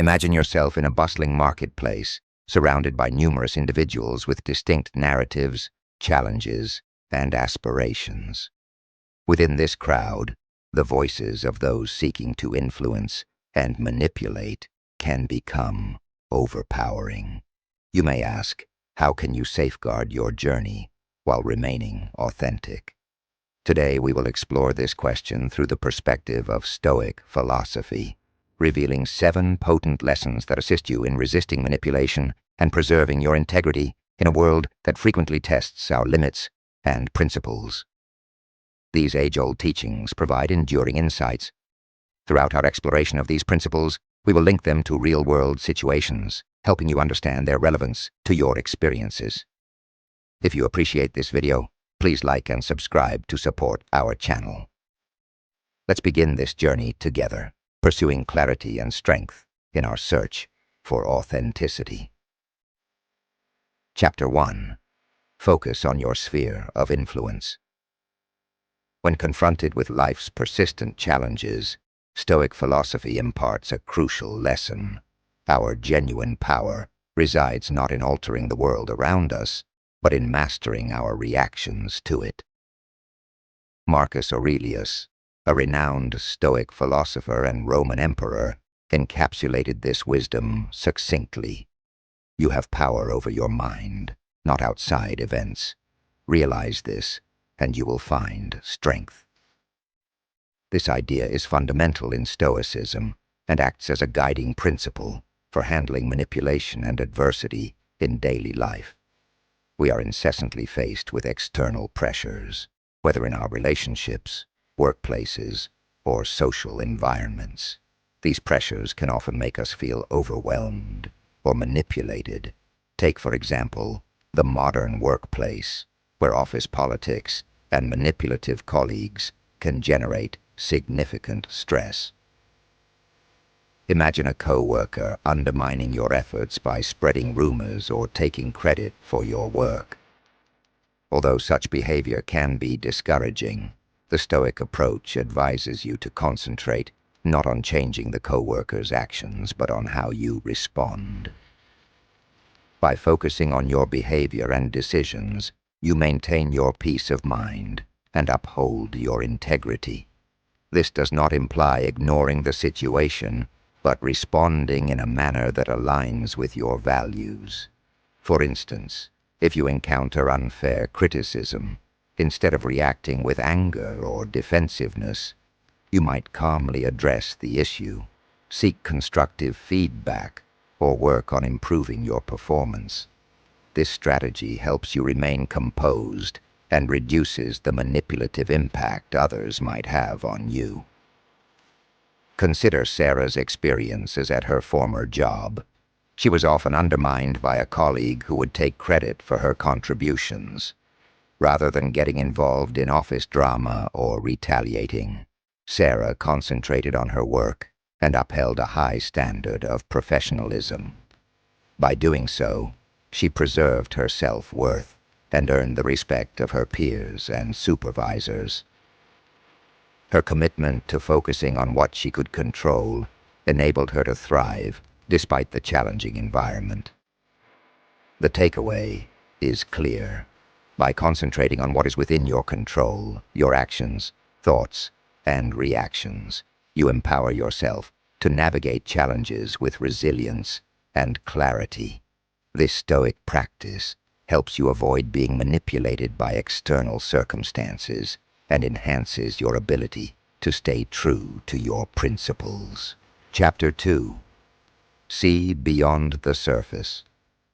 Imagine yourself in a bustling marketplace, surrounded by numerous individuals with distinct narratives, challenges, and aspirations. Within this crowd, the voices of those seeking to influence and manipulate can become overpowering. You may ask, how can you safeguard your journey while remaining authentic? Today we will explore this question through the perspective of Stoic philosophy, revealing 7 potent lessons that assist you in resisting manipulation and preserving your integrity in a world that frequently tests our limits and principles. These age-old teachings provide enduring insights. Throughout our exploration of these principles, we will link them to real-world situations, helping you understand their relevance to your experiences. If you appreciate this video, please like and subscribe to support our channel. Let's begin this journey together, pursuing clarity and strength in our search for authenticity. Chapter 1. Focus on your sphere of influence. When confronted with life's persistent challenges, Stoic philosophy imparts a crucial lesson. Our genuine power resides not in altering the world around us, but in mastering our reactions to it. Marcus Aurelius, a renowned Stoic philosopher and Roman emperor, encapsulated this wisdom succinctly. You have power over your mind, not outside events. Realize this, and you will find strength. This idea is fundamental in Stoicism and acts as a guiding principle for handling manipulation and adversity in daily life. We are incessantly faced with external pressures, whether in our relationships, workplaces, or social environments. These pressures can often make us feel overwhelmed or manipulated. Take, for example, the modern workplace, where office politics and manipulative colleagues can generate significant stress. Imagine a co-worker undermining your efforts by spreading rumors or taking credit for your work. Although such behavior can be discouraging, the Stoic approach advises you to concentrate not on changing the co-worker's actions, but on how you respond. By focusing on your behavior and decisions, you maintain your peace of mind and uphold your integrity. This does not imply ignoring the situation, but responding in a manner that aligns with your values. For instance, if you encounter unfair criticism, instead of reacting with anger or defensiveness, you might calmly address the issue, seek constructive feedback, or work on improving your performance. This strategy helps you remain composed and reduces the manipulative impact others might have on you. Consider Sarah's experiences at her former job. She was often undermined by a colleague who would take credit for her contributions. Rather than getting involved in office drama or retaliating, Sarah concentrated on her work and upheld a high standard of professionalism. By doing so, she preserved her self-worth and earned the respect of her peers and supervisors. Her commitment to focusing on what she could control enabled her to thrive despite the challenging environment. The takeaway is clear. By concentrating on what is within your control, your actions, thoughts, and reactions, you empower yourself to navigate challenges with resilience and clarity. This Stoic practice helps you avoid being manipulated by external circumstances and enhances your ability to stay true to your principles. Chapter 2. See beyond the surface.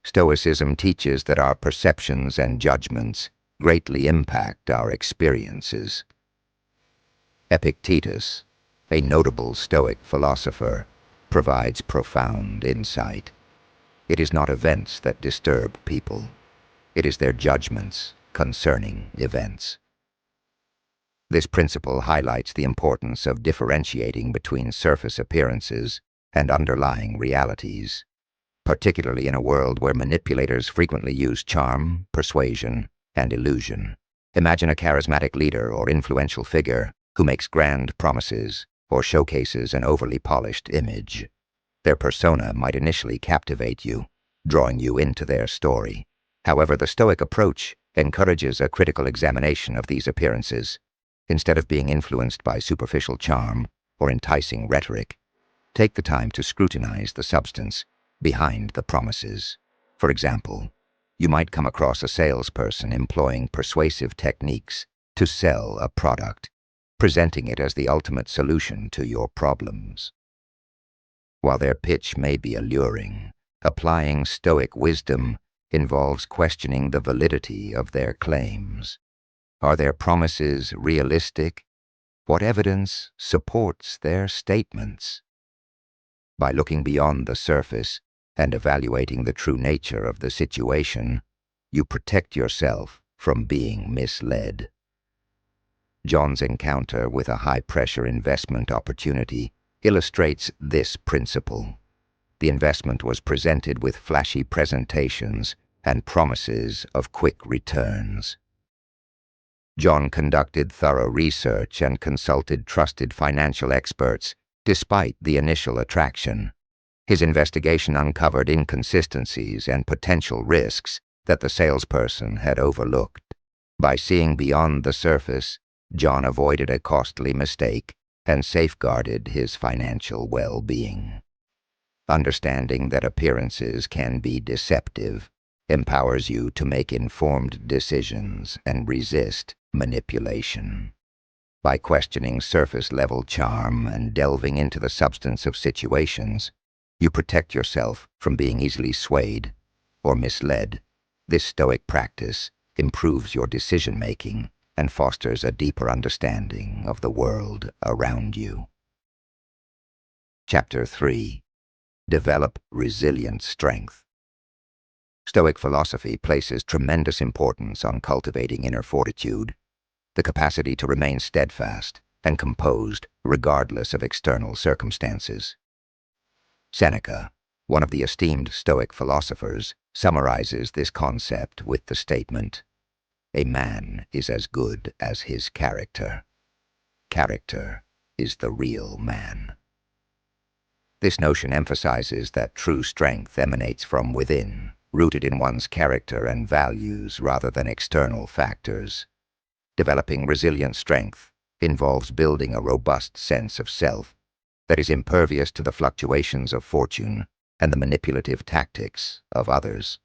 Stoicism teaches that our perceptions and judgments greatly impact our experiences. Epictetus, a notable Stoic philosopher, provides profound insight. It is not events that disturb people. It is their judgments concerning events. This principle highlights the importance of differentiating between surface appearances and underlying realities, particularly in a world where manipulators frequently use charm, persuasion, and illusion. Imagine a charismatic leader or influential figure who makes grand promises or showcases an overly polished image. Their persona might initially captivate you, drawing you into their story. However, the Stoic approach encourages a critical examination of these appearances. Instead of being influenced by superficial charm or enticing rhetoric, take the time to scrutinize the substance behind the promises. For example, you might come across a salesperson employing persuasive techniques to sell a product, presenting it as the ultimate solution to your problems. While their pitch may be alluring, applying Stoic wisdom involves questioning the validity of their claims. Are their promises realistic? What evidence supports their statements? By looking beyond the surface and evaluating the true nature of the situation, you protect yourself from being misled. John's encounter with a high-pressure investment opportunity illustrates this principle. The investment was presented with flashy presentations and promises of quick returns. John conducted thorough research and consulted trusted financial experts despite the initial attraction. His investigation uncovered inconsistencies and potential risks that the salesperson had overlooked. By seeing beyond the surface, John avoided a costly mistake and safeguarded his financial well-being. Understanding that appearances can be deceptive empowers you to make informed decisions and resist manipulation. By questioning surface-level charm and delving into the substance of situations, you protect yourself from being easily swayed or misled. This Stoic practice improves your decision-making and fosters a deeper understanding of the world around you. Chapter 3. Develop resilient strength. Stoic philosophy places tremendous importance on cultivating inner fortitude, the capacity to remain steadfast and composed regardless of external circumstances. Seneca, one of the esteemed Stoic philosophers, summarizes this concept with the statement, "A man is as good as his character. Character is the real man." This notion emphasizes that true strength emanates from within, rooted in one's character and values rather than external factors. Developing resilient strength involves building a robust sense of self that is impervious to the fluctuations of fortune and the manipulative tactics of others.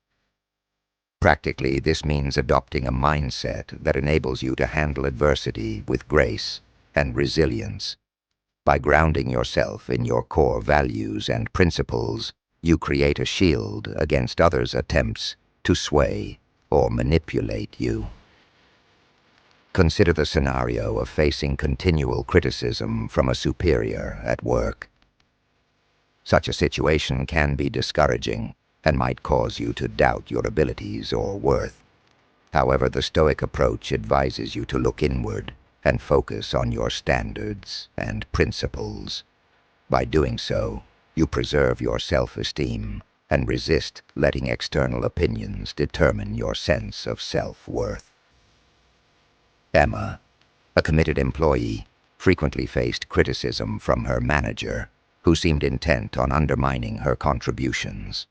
Practically, this means adopting a mindset that enables you to handle adversity with grace and resilience. By grounding yourself in your core values and principles, you create a shield against others' attempts to sway or manipulate you. Consider the scenario of facing continual criticism from a superior at work. Such a situation can be discouraging and might cause you to doubt your abilities or worth. However, the Stoic approach advises you to look inward and focus on your standards and principles. By doing so, you preserve your self-esteem and resist letting external opinions determine your sense of self-worth. Emma, a committed employee, frequently faced criticism from her manager, who seemed intent on undermining her contributions.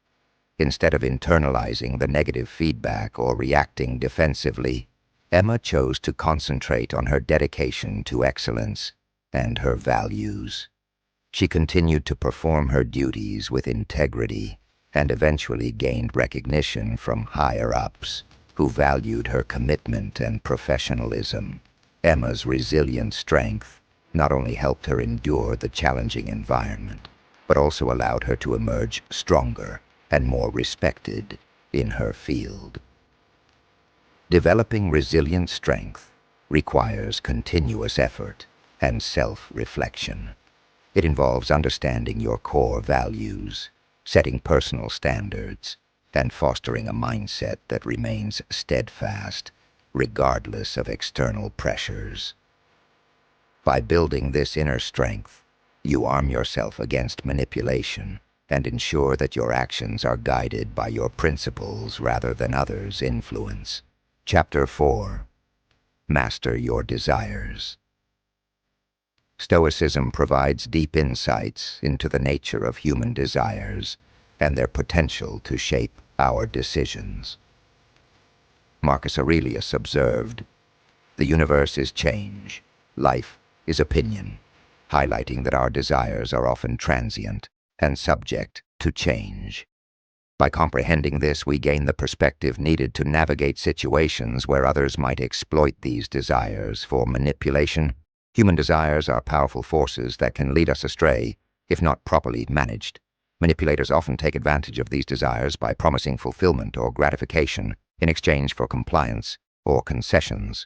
Instead of internalizing the negative feedback or reacting defensively, Emma chose to concentrate on her dedication to excellence and her values. She continued to perform her duties with integrity and eventually gained recognition from higher-ups who valued her commitment and professionalism. Emma's resilient strength not only helped her endure the challenging environment, but also allowed her to emerge stronger and more respected in her field. Developing resilient strength requires continuous effort and self-reflection. It involves understanding your core values, setting personal standards, and fostering a mindset that remains steadfast regardless of external pressures. By building this inner strength, you arm yourself against manipulation and ensure that your actions are guided by your principles rather than others' influence. Chapter 4. Master your desires. Stoicism provides deep insights into the nature of human desires and their potential to shape our decisions. Marcus Aurelius observed, "The universe is change, life is opinion," highlighting that our desires are often transient and subject to change. By comprehending this, we gain the perspective needed to navigate situations where others might exploit these desires for manipulation. Human desires are powerful forces that can lead us astray if not properly managed. Manipulators often take advantage of these desires by promising fulfillment or gratification in exchange for compliance or concessions.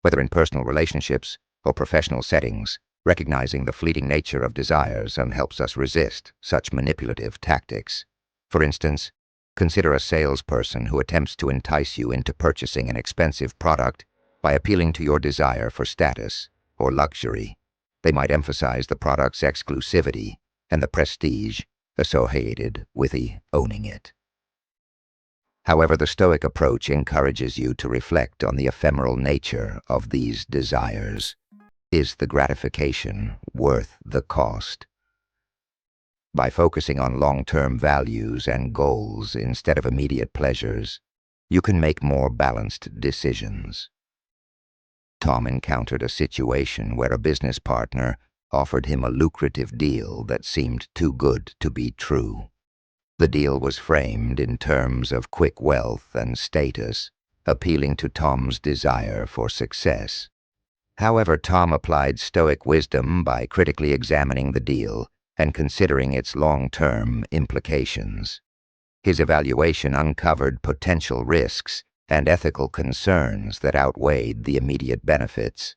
Whether in personal relationships or professional settings, recognizing the fleeting nature of desires helps us resist such manipulative tactics. For instance, consider a salesperson who attempts to entice you into purchasing an expensive product by appealing to your desire for status or luxury. They might emphasize the product's exclusivity and the prestige associated with owning it. However, the Stoic approach encourages you to reflect on the ephemeral nature of these desires. Is the gratification worth the cost? By focusing on long-term values and goals instead of immediate pleasures, you can make more balanced decisions. Tom encountered a situation where a business partner offered him a lucrative deal that seemed too good to be true. The deal was framed in terms of quick wealth and status, appealing to Tom's desire for success. However, Tom applied Stoic wisdom by critically examining the deal and considering its long-term implications. His evaluation uncovered potential risks and ethical concerns that outweighed the immediate benefits.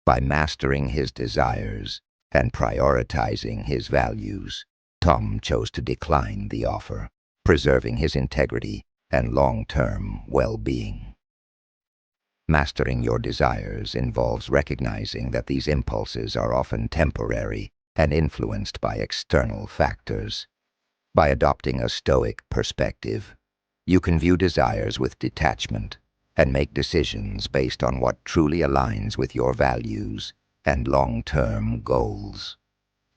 By mastering his desires and prioritizing his values, Tom chose to decline the offer, preserving his integrity and long-term well-being. Mastering your desires involves recognizing that these impulses are often temporary and influenced by external factors. By adopting a Stoic perspective, you can view desires with detachment and make decisions based on what truly aligns with your values and long-term goals.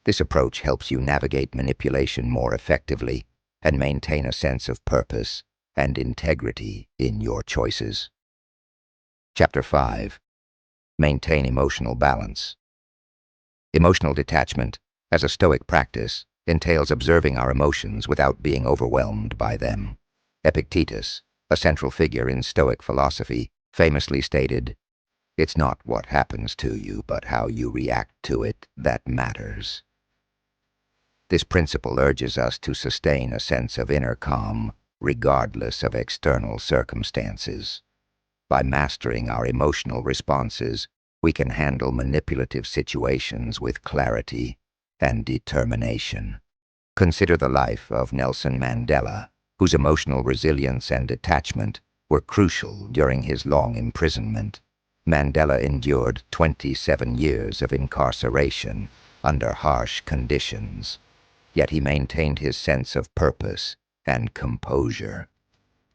This approach helps you navigate manipulation more effectively and maintain a sense of purpose and integrity in your choices. Chapter 5. Maintain emotional balance. Emotional detachment, as a Stoic practice, entails observing our emotions without being overwhelmed by them. Epictetus, a central figure in Stoic philosophy, famously stated, "It's not what happens to you, but how you react to it that matters." This principle urges us to sustain a sense of inner calm, regardless of external circumstances. By mastering our emotional responses, we can handle manipulative situations with clarity and determination. Consider the life of Nelson Mandela, whose emotional resilience and detachment were crucial during his long imprisonment. Mandela endured 27 years of incarceration under harsh conditions, yet he maintained his sense of purpose and composure.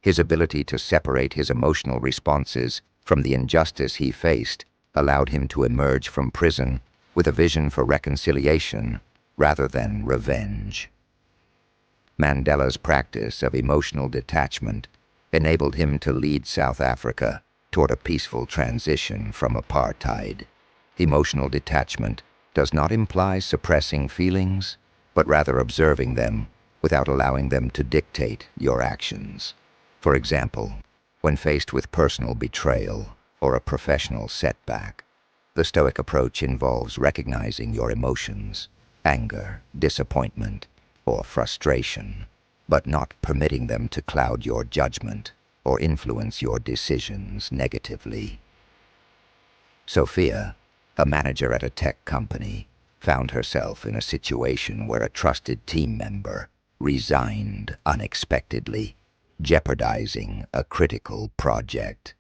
His ability to separate his emotional responses from the injustice he faced allowed him to emerge from prison with a vision for reconciliation rather than revenge. Mandela's practice of emotional detachment enabled him to lead South Africa toward a peaceful transition from apartheid. Emotional detachment does not imply suppressing feelings, but rather observing them without allowing them to dictate your actions. For example, when faced with personal betrayal or a professional setback, the Stoic approach involves recognizing your emotions, anger, disappointment, or frustration, but not permitting them to cloud your judgment or influence your decisions negatively. Sophia, a manager at a tech company, found herself in a situation where a trusted team member resigned unexpectedly, jeopardizing a critical project.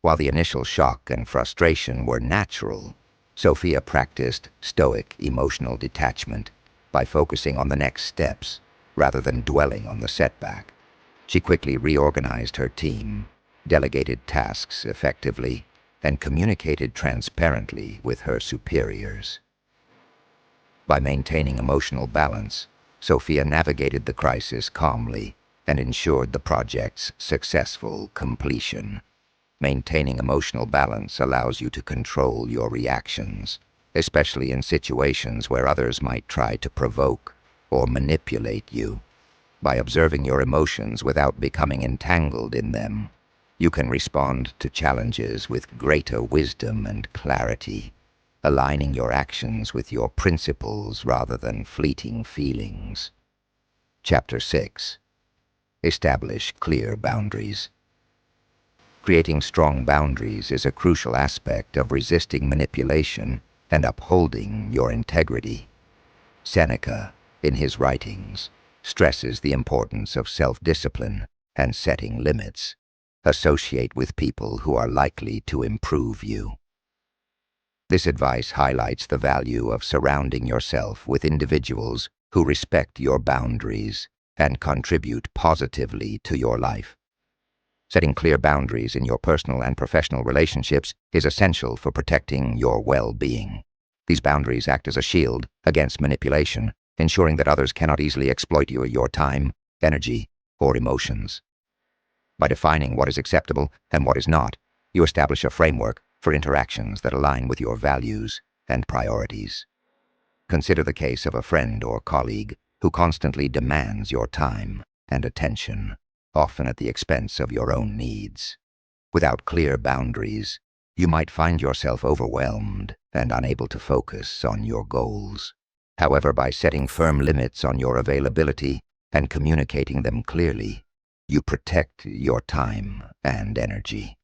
While the initial shock and frustration were natural, Sophia practiced Stoic emotional detachment by focusing on the next steps rather than dwelling on the setback. She quickly reorganized her team, delegated tasks effectively, and communicated transparently with her superiors. By maintaining emotional balance, Sophia navigated the crisis calmly and ensured the project's successful completion. Maintaining emotional balance allows you to control your reactions, especially in situations where others might try to provoke or manipulate you. By observing your emotions without becoming entangled in them, you can respond to challenges with greater wisdom and clarity, aligning your actions with your principles rather than fleeting feelings. Chapter 6. Establish clear boundaries. Creating strong boundaries is a crucial aspect of resisting manipulation and upholding your integrity. Seneca, in his writings, stresses the importance of self-discipline and setting limits. Associate with people who are likely to improve you. This advice highlights the value of surrounding yourself with individuals who respect your boundaries and contribute positively to your life. Setting clear boundaries in your personal and professional relationships is essential for protecting your well-being. These boundaries act as a shield against manipulation, ensuring that others cannot easily exploit your time, energy, or emotions. By defining what is acceptable and what is not, you establish a framework for interactions that align with your values and priorities. Consider the case of a friend or colleague who constantly demands your time and attention, often at the expense of your own needs. Without clear boundaries, you might find yourself overwhelmed and unable to focus on your goals. However, by setting firm limits on your availability and communicating them clearly, you protect your time and energy.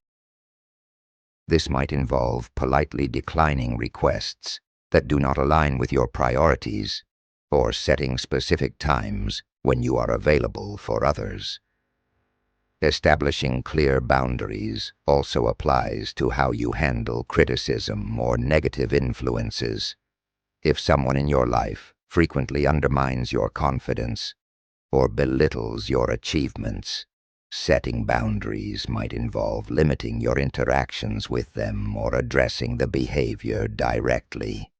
This might involve politely declining requests that do not align with your priorities, or setting specific times when you are available for others. Establishing clear boundaries also applies to how you handle criticism or negative influences. If someone in your life frequently undermines your confidence or belittles your achievements, setting boundaries might involve limiting your interactions with them or addressing the behavior directly.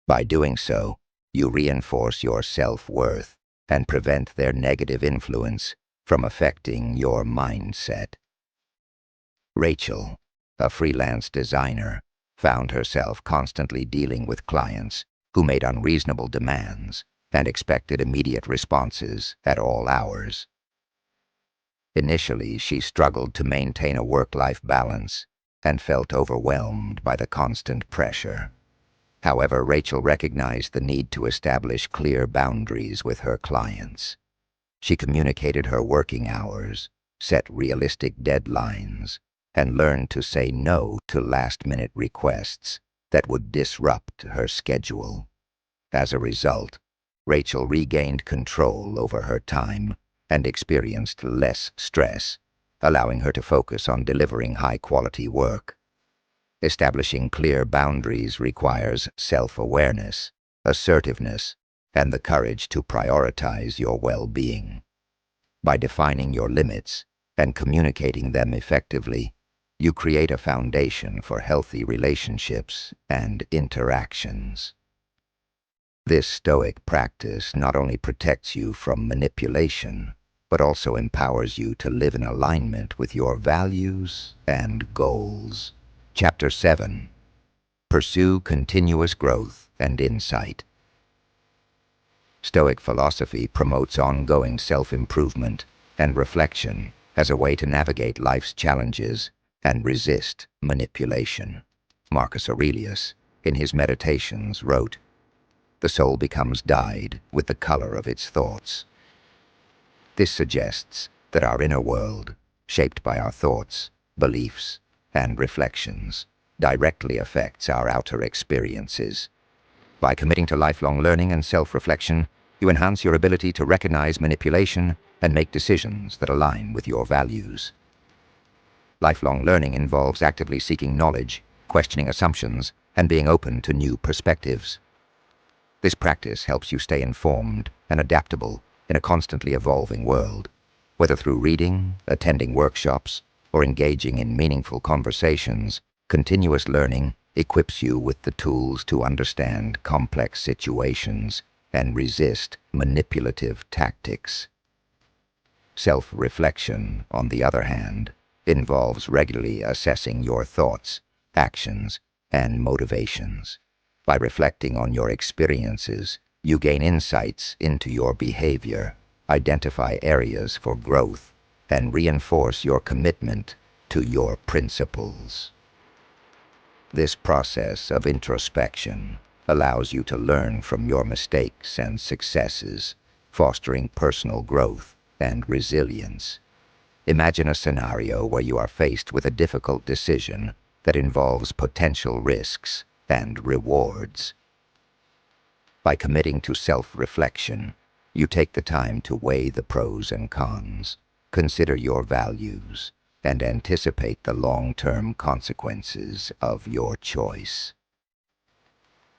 By doing so, you reinforce your self-worth and prevent their negative influence from affecting your mindset. Rachel, a freelance designer, found herself constantly dealing with clients who made unreasonable demands and expected immediate responses at all hours. Initially, she struggled to maintain a work-life balance and felt overwhelmed by the constant pressure. However, Rachel recognized the need to establish clear boundaries with her clients. She communicated her working hours, set realistic deadlines, and learned to say no to last-minute requests that would disrupt her schedule. As a result, Rachel regained control over her time and experienced less stress, allowing her to focus on delivering high-quality work. Establishing clear boundaries requires self-awareness, assertiveness, and the courage to prioritize your well-being. By defining your limits and communicating them effectively, you create a foundation for healthy relationships and interactions. This Stoic practice not only protects you from manipulation, but also empowers you to live in alignment with your values and goals. Chapter 7. Pursue continuous growth and insight. Stoic philosophy promotes ongoing self-improvement and reflection as a way to navigate life's challenges and resist manipulation. Marcus Aurelius, in his Meditations, wrote, "The soul becomes dyed with the color of its thoughts." This suggests that our inner world, shaped by our thoughts, beliefs, and reflections, directly affects our outer experiences. By committing to lifelong learning and self-reflection, you enhance your ability to recognize manipulation and make decisions that align with your values. Lifelong learning involves actively seeking knowledge, questioning assumptions, and being open to new perspectives. This practice helps you stay informed and adaptable in a constantly evolving world. Whether through reading, attending workshops, or engaging in meaningful conversations, Continuous learning equips you with the tools to understand complex situations and resist manipulative tactics. Self-reflection, on the other hand, involves regularly assessing your thoughts, actions, and motivations. By reflecting on your experiences, you gain insights into your behavior, identify areas for growth, and reinforce your commitment to your principles. This process of introspection allows you to learn from your mistakes and successes, fostering personal growth and resilience. Imagine a scenario where you are faced with a difficult decision that involves potential risks and rewards. By committing to self-reflection, you take the time to weigh the pros and cons, consider your values, and anticipate the long-term consequences of your choice.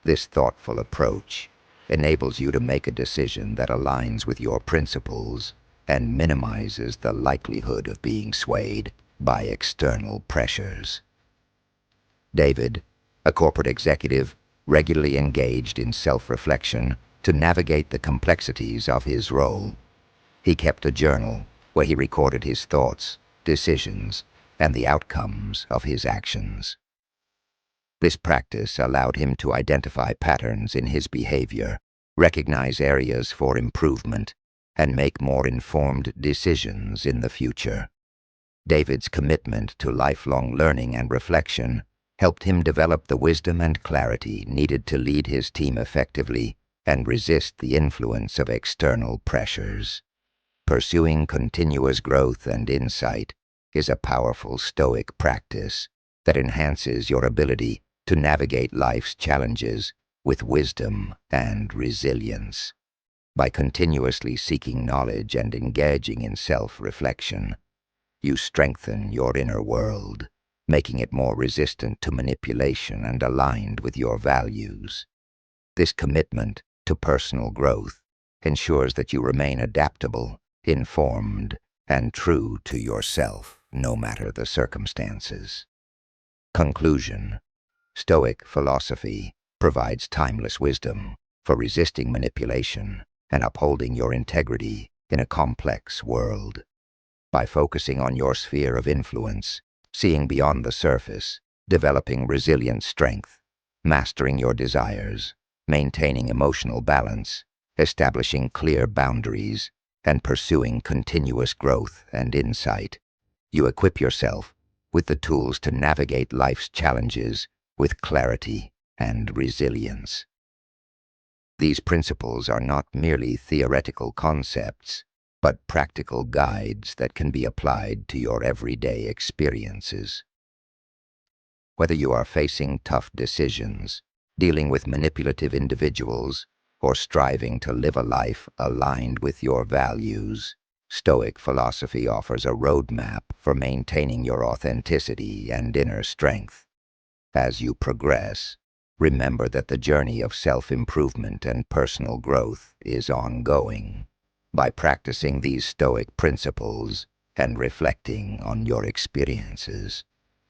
This thoughtful approach enables you to make a decision that aligns with your principles and minimizes the likelihood of being swayed by external pressures. David, a corporate executive, regularly engaged in self-reflection to navigate the complexities of his role. He kept a journal where he recorded his thoughts, decisions, and the outcomes of his actions. This practice allowed him to identify patterns in his behavior, recognize areas for improvement, and make more informed decisions in the future. David's commitment to lifelong learning and reflection helped him develop the wisdom and clarity needed to lead his team effectively and resist the influence of external pressures. Pursuing continuous growth and insight is a powerful Stoic practice that enhances your ability to navigate life's challenges with wisdom and resilience. By continuously seeking knowledge and engaging in self-reflection, you strengthen your inner world, making it more resistant to manipulation and aligned with your values. This commitment to personal growth ensures that you remain adaptable, informed, and true to yourself, no matter the circumstances. Conclusion: Stoic philosophy provides timeless wisdom for resisting manipulation and upholding your integrity in a complex world. By focusing on your sphere of influence, seeing beyond the surface, developing resilient strength, mastering your desires, maintaining emotional balance, establishing clear boundaries, and pursuing continuous growth and insight, you equip yourself with the tools to navigate life's challenges with clarity and resilience. These principles are not merely theoretical concepts, but practical guides that can be applied to your everyday experiences. Whether you are facing tough decisions, dealing with manipulative individuals, or striving to live a life aligned with your values, Stoic philosophy offers a roadmap for maintaining your authenticity and inner strength. As you progress, remember that the journey of self-improvement and personal growth is ongoing. By practicing these Stoic principles and reflecting on your experiences,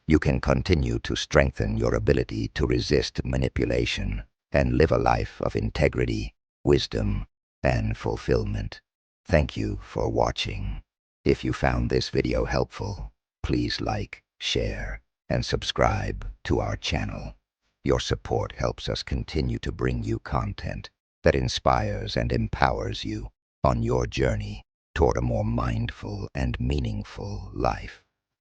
you can continue to strengthen your ability to resist manipulation and live a life of integrity, wisdom, and fulfillment. Thank you for watching. If you found this video helpful, please like, share, and subscribe to our channel. Your support helps us continue to bring you content that inspires and empowers you on your journey toward a more mindful and meaningful life.